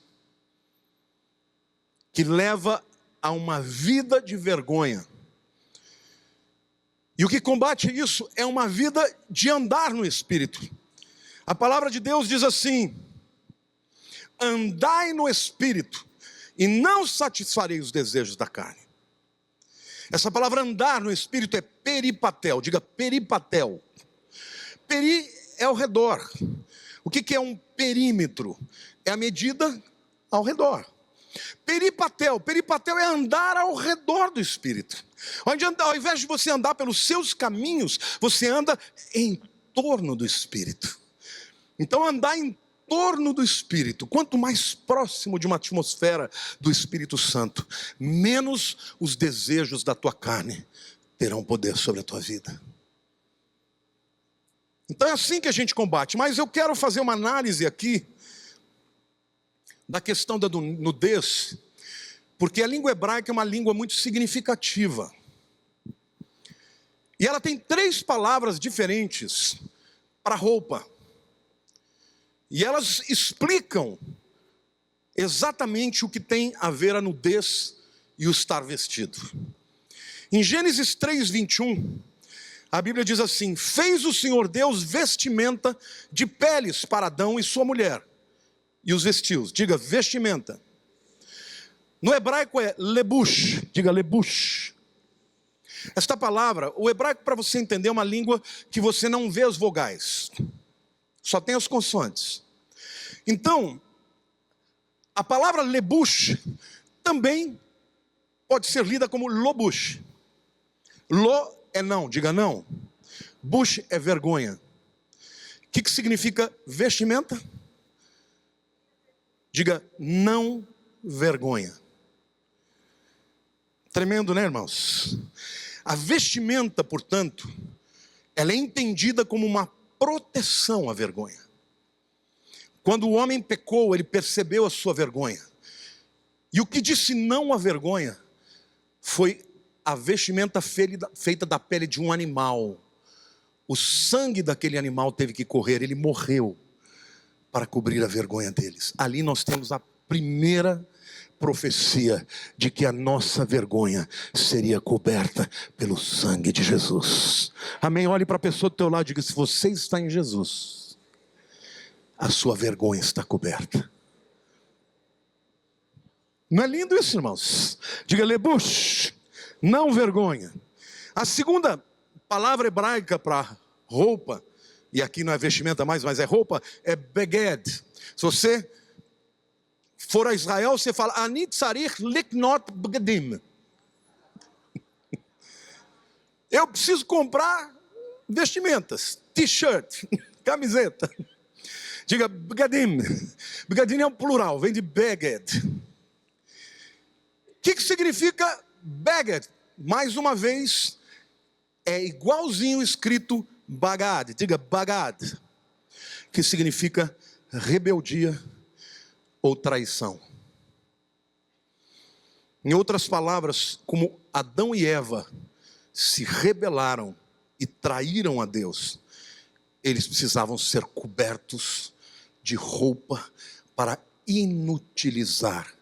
que leva a uma vida de vergonha. E o que combate isso é uma vida de andar no Espírito. A palavra de Deus diz assim: andai no Espírito e não satisfarei os desejos da carne. Essa palavra andar no Espírito é peripatel. Diga peripatel. Peri é ao redor. O que é um perímetro? É a medida ao redor. Peripatel é andar ao redor do Espírito. Ao invés de você andar pelos seus caminhos, você anda em torno do Espírito. Então, andar em torno do Espírito, quanto mais próximo de uma atmosfera do Espírito Santo, menos os desejos da tua carne terão poder sobre a tua vida. Então é assim que a gente combate. Mas eu quero fazer uma análise aqui da questão da nudez, porque a língua hebraica é uma língua muito significativa. E ela tem 3 palavras diferentes para roupa. E elas explicam exatamente o que tem a ver a nudez e o estar vestido. Em Gênesis 3:21, a Bíblia diz assim: fez o Senhor Deus vestimenta de peles para Adão e sua mulher, e os vestiu. Diga vestimenta. No hebraico é lebush. Diga lebush. Esta palavra, o hebraico, para você entender, é uma língua que você não vê as vogais, só tem as consoantes. Então, a palavra lebush também pode ser lida como lobush. Lo é não, diga não. Bush é vergonha. O que significa vestimenta? Diga não vergonha. Tremendo, né, irmãos? A vestimenta, portanto, ela é entendida como uma proteção à vergonha. Quando o homem pecou, ele percebeu a sua vergonha. E o que disse não à vergonha foi a vestimenta feita da pele de um animal. O sangue daquele animal teve que correr, ele morreu para cobrir a vergonha deles. Ali nós temos a primeira profecia de que a nossa vergonha seria coberta pelo sangue de Jesus. Amém? Olhe para a pessoa do teu lado e diga: se você está em Jesus, a sua vergonha está coberta. Não é lindo isso, irmãos? Diga: lebush, não vergonha. A segunda palavra hebraica para roupa, e aqui não é vestimenta mais, mas é roupa, é beged. Se você for a Israel, você fala ani tzarich liknot begedim. Eu preciso comprar vestimentas, t-shirt, camiseta. Diga begedim. Begedim é um plural, vem de beged. O que significa beged? Mais uma vez, é igualzinho escrito bagad. Diga bagad, que significa rebeldia ou traição. Em outras palavras, como Adão e Eva se rebelaram e traíram a Deus, eles precisavam ser cobertos de roupa para inutilizar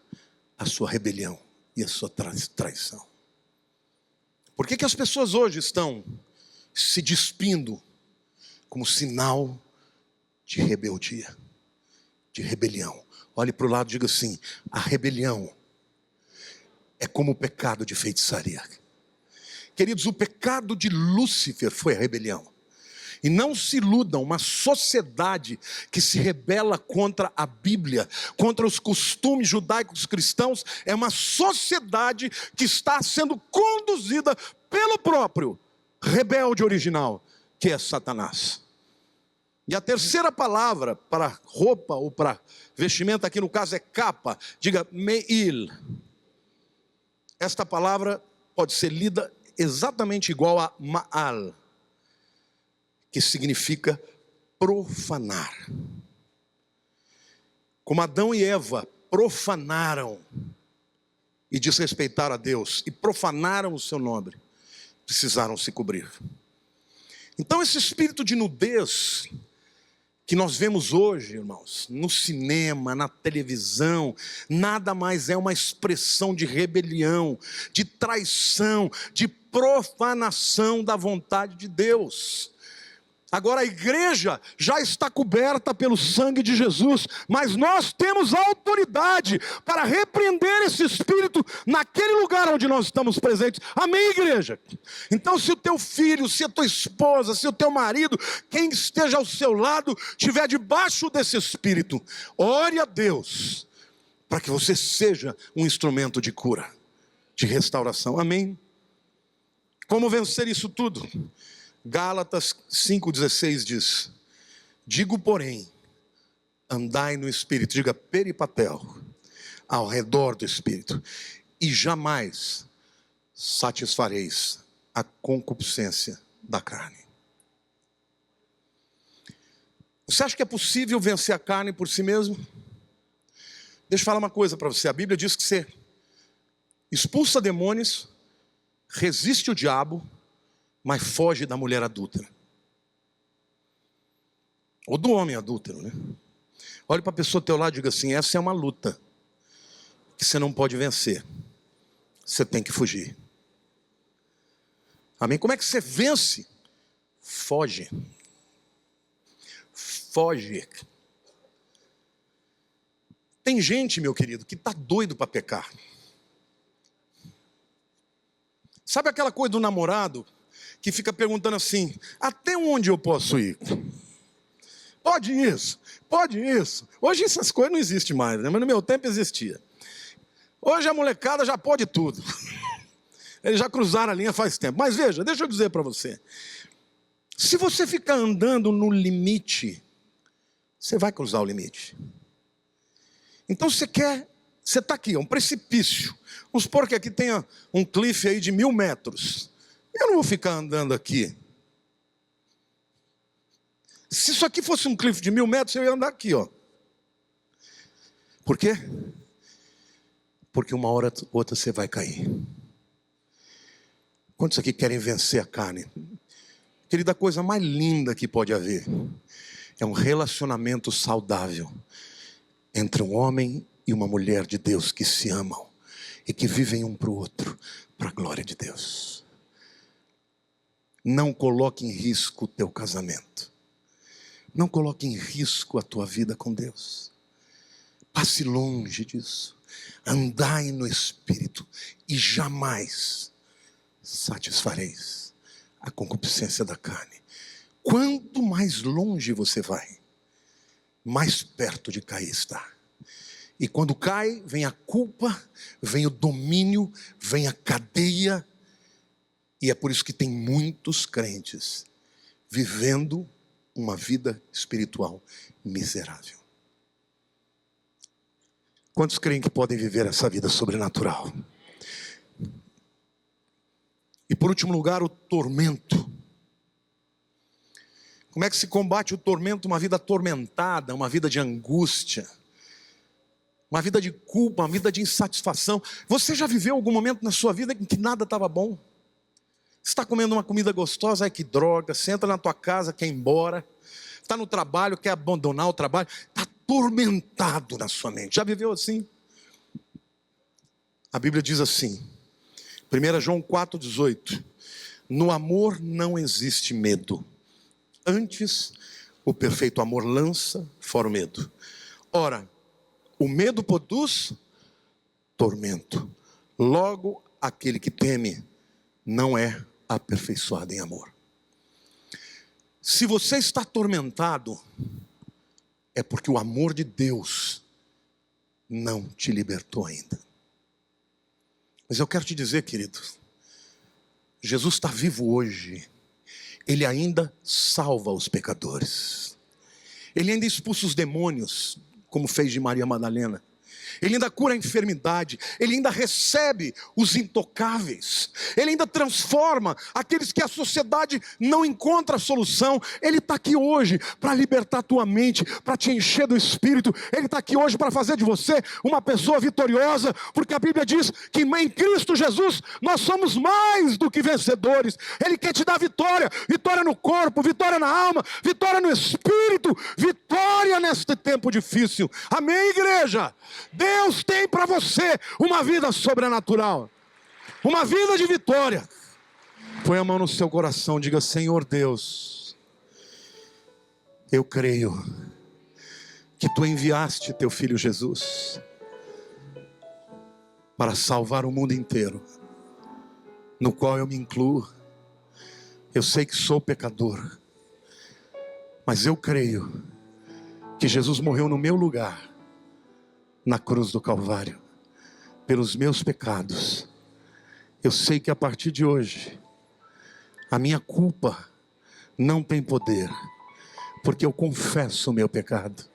a sua rebelião e a sua traição. Por que as pessoas hoje estão se despindo como sinal de rebeldia, de rebelião? Olhe para o lado e diga assim: a rebelião é como o pecado de feitiçaria. Queridos, o pecado de Lúcifer foi a rebelião. E não se iludam, uma sociedade que se rebela contra a Bíblia, contra os costumes judaicos cristãos, é uma sociedade que está sendo conduzida pelo próprio rebelde original, que é Satanás. E a terceira palavra para roupa ou para vestimenta, aqui no caso é capa. Diga meil. Esta palavra pode ser lida exatamente igual a ma'al, que significa profanar. Como Adão e Eva profanaram e desrespeitaram a Deus e profanaram o seu nome, precisaram se cobrir. Então esse espírito de nudez que nós vemos hoje, irmãos, no cinema, na televisão, nada mais é uma expressão de rebelião, de traição, de profanação da vontade de Deus. Agora a igreja já está coberta pelo sangue de Jesus, mas nós temos autoridade para repreender esse espírito naquele lugar onde nós estamos presentes. Amém, igreja? Então, se o teu filho, se a tua esposa, se o teu marido, quem esteja ao seu lado, estiver debaixo desse espírito, ore a Deus para que você seja um instrumento de cura, de restauração. Amém? Como vencer isso tudo? Gálatas 5,16 diz: digo, porém, andai no Espírito, diga peripatel, ao redor do Espírito, e jamais satisfareis a concupiscência da carne. Você acha que é possível vencer a carne por si mesmo? Deixa eu falar uma coisa para você. A Bíblia diz que você expulsa demônios, resiste o diabo, mas foge da mulher adúltera. Ou do homem adúltero, né? Olhe para a pessoa ao teu lado e diga assim: essa é uma luta que você não pode vencer. Você tem que fugir. Amém? Como é que você vence? Foge. Foge. Tem gente, meu querido, que está doido para pecar. Sabe aquela coisa do namorado que fica perguntando assim: até onde eu posso ir? Pode isso, pode isso. Hoje essas coisas não existem mais, né? Mas no meu tempo existia. Hoje a molecada já pode tudo. Eles já cruzaram a linha faz tempo. Mas veja, deixa eu dizer para você: se você ficar andando no limite, você vai cruzar o limite. Então você está aqui, é um precipício. Vamos supor que aqui tenha um cliff aí de 1000 metros. Eu não vou ficar andando aqui. Se isso aqui fosse um cliff de 1000 metros, eu ia andar aqui, ó. Por quê? Porque uma hora ou outra você vai cair. Quantos aqui querem vencer a carne? Querida, a coisa mais linda que pode haver é um relacionamento saudável entre um homem e uma mulher de Deus que se amam e que vivem um para o outro, para a glória de Deus. Não coloque em risco o teu casamento. Não coloque em risco a tua vida com Deus. Passe longe disso. Andai no Espírito e jamais satisfareis a concupiscência da carne. Quanto mais longe você vai, mais perto de cair está. E quando cai, vem a culpa, vem o domínio, vem a cadeia. E é por isso que tem muitos crentes vivendo uma vida espiritual miserável. Quantos creem que podem viver essa vida sobrenatural? E por último lugar, o tormento. Como é que se combate o tormento? Uma vida atormentada, uma vida de angústia, uma vida de culpa, uma vida de insatisfação. Você já viveu algum momento na sua vida em que nada estava bom? Você está comendo uma comida gostosa, ai que droga. Você entra na tua casa, quer ir embora. Está no trabalho, quer abandonar o trabalho. Está atormentado na sua mente. Já viveu assim? A Bíblia diz assim, 1 João 4,18: no amor não existe medo. Antes, o perfeito amor lança fora o medo. Ora, o medo produz tormento. Logo, aquele que teme não é aperfeiçoado em amor. Se você está atormentado, é porque o amor de Deus não te libertou ainda. Mas eu quero te dizer, querido, Jesus está vivo hoje. Ele ainda salva os pecadores. Ele ainda expulsa os demônios, como fez de Maria Madalena. Ele ainda cura a enfermidade. Ele ainda recebe os intocáveis. Ele ainda transforma aqueles que a sociedade não encontra solução. Ele está aqui hoje para libertar a tua mente, para te encher do Espírito. Ele está aqui hoje para fazer de você uma pessoa vitoriosa, porque a Bíblia diz que em Cristo Jesus nós somos mais do que vencedores. Ele quer te dar vitória, vitória no corpo, vitória na alma, vitória no Espírito, vitória neste tempo difícil. Amém, igreja? Deus tem para você uma vida sobrenatural, uma vida de vitória. Põe a mão no seu coração, diga: Senhor Deus, eu creio que Tu enviaste Teu Filho Jesus para salvar o mundo inteiro, no qual eu me incluo. Eu sei que sou pecador, mas eu creio que Jesus morreu no meu lugar, na cruz do Calvário, pelos meus pecados. Eu sei que a partir de hoje, a minha culpa não tem poder, porque eu confesso o meu pecado.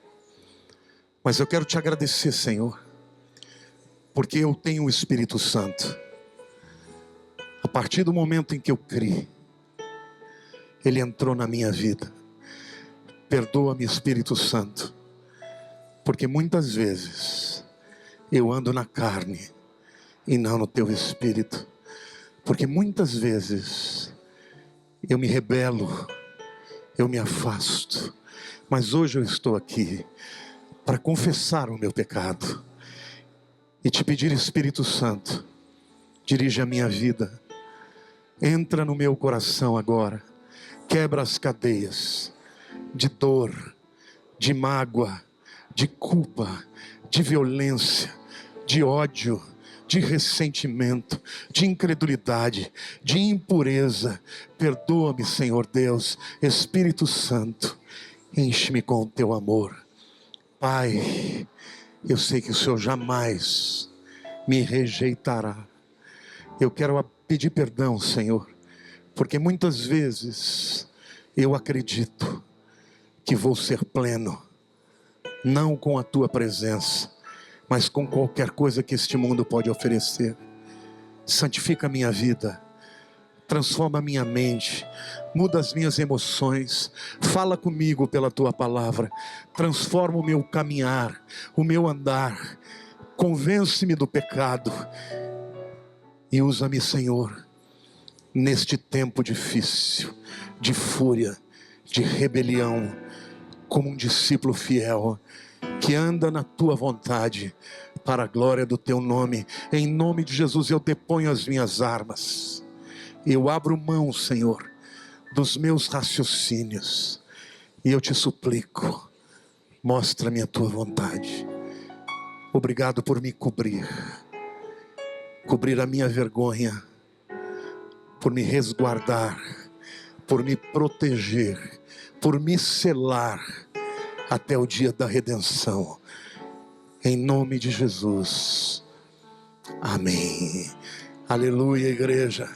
Mas eu quero te agradecer, Senhor, porque eu tenho o Espírito Santo. A partir do momento em que eu criei, Ele entrou na minha vida. Perdoa-me, Espírito Santo, porque muitas vezes eu ando na carne e não no Teu Espírito. Porque muitas vezes eu me rebelo, eu me afasto. Mas hoje eu estou aqui para confessar o meu pecado e te pedir, Espírito Santo, dirige a minha vida. Entra no meu coração agora. Quebra as cadeias de dor, de mágoa, de culpa, de violência, de ódio, de ressentimento, de incredulidade, de impureza. Perdoa-me, Senhor Deus. Espírito Santo, enche-me com o Teu amor. Pai, eu sei que o Senhor jamais me rejeitará. Eu quero pedir perdão, Senhor, porque muitas vezes eu acredito que vou ser pleno, não com a Tua presença, mas com qualquer coisa que este mundo pode oferecer. Santifica a minha vida, transforma a minha mente, muda as minhas emoções, fala comigo pela Tua palavra, transforma o meu caminhar, o meu andar, convence-me do pecado e usa-me, Senhor, neste tempo difícil, de fúria, de rebelião, como um discípulo fiel que anda na tua vontade, para a glória do teu nome. Em nome de Jesus eu deponho as minhas armas, eu abro mão, Senhor, dos meus raciocínios, e eu te suplico, mostra-me a tua vontade. Obrigado por me cobrir a minha vergonha, por me resguardar, por me proteger, por me selar até o dia da redenção. Em nome de Jesus. Amém. Aleluia, igreja.